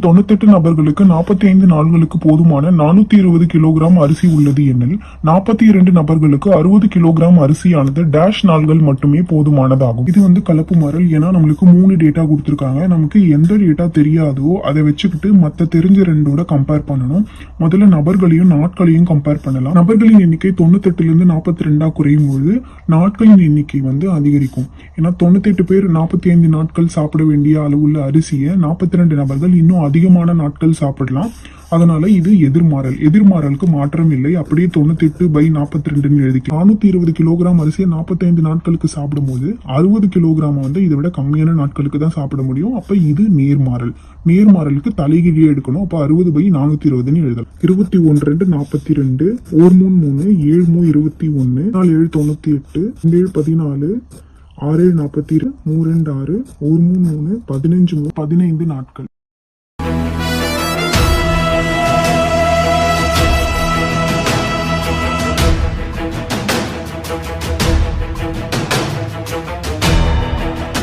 இதில் 98 நபர்களுக்கு 45 நாள்களுக்கு போதுமான 420 கிலோகிராம் அரிசி உள்ளது எனில் 42 நபர்களுக்கு 60 கிலோகிராம் அரிசியானது டேஷ் நாள்கள் மட்டுமே போதுமானதாகும். இது கலப்பு மாறல். ஏன்னா நம்மளுக்கு 3 டேட்டா கொடுத்திருக்காங்க. நமக்கு எந்த டேட்டா தெரியாதோ அதை வச்சுக்கிட்டு மத்த தெரிஞ்ச ரெண்டோட கம்பேர் பண்ணணும். முதல்ல நபர்களையும் நாட்களையும் கம்பேர் பண்ணலாம். நபர்களின் எண்ணிக்கை 98 இருந்து 42 குறையும் போது நாட்களின் எண்ணிக்கை அதிகரிக்கும். ஏன்னா 98 பேர் 45 நாட்கள் சாப்பிட வேண்டிய அளவுள்ள அரிசியை 42 நபர்கள் இன்னும் அதிகமான நாட்கள் சாப்பிடலாம். அதனால இது எதிர்மாறல். எதிர்மாறலுக்கு மாற்றம் இல்லை. அப்படியே 98/42 எழுதிக்கலாம். 420 கிலோகிராம் அரிசியை 45 நாட்களுக்கு சாப்பிடும் போது 60 கிலோகிராம் இதை விட கம்மியான நாட்களுக்கு தான் சாப்பிட முடியும். அப்ப இது நேர்மாறல். நேர்மாறலுக்கு தலைகீழியே எடுக்கணும். அப்ப 60/420 எழுதலாம். 21 2 42 1 3 3 7 3 21 4 7 98 2 7 14 6 7 42 3 2 6 1 3 3 15 15 நாட்கள்.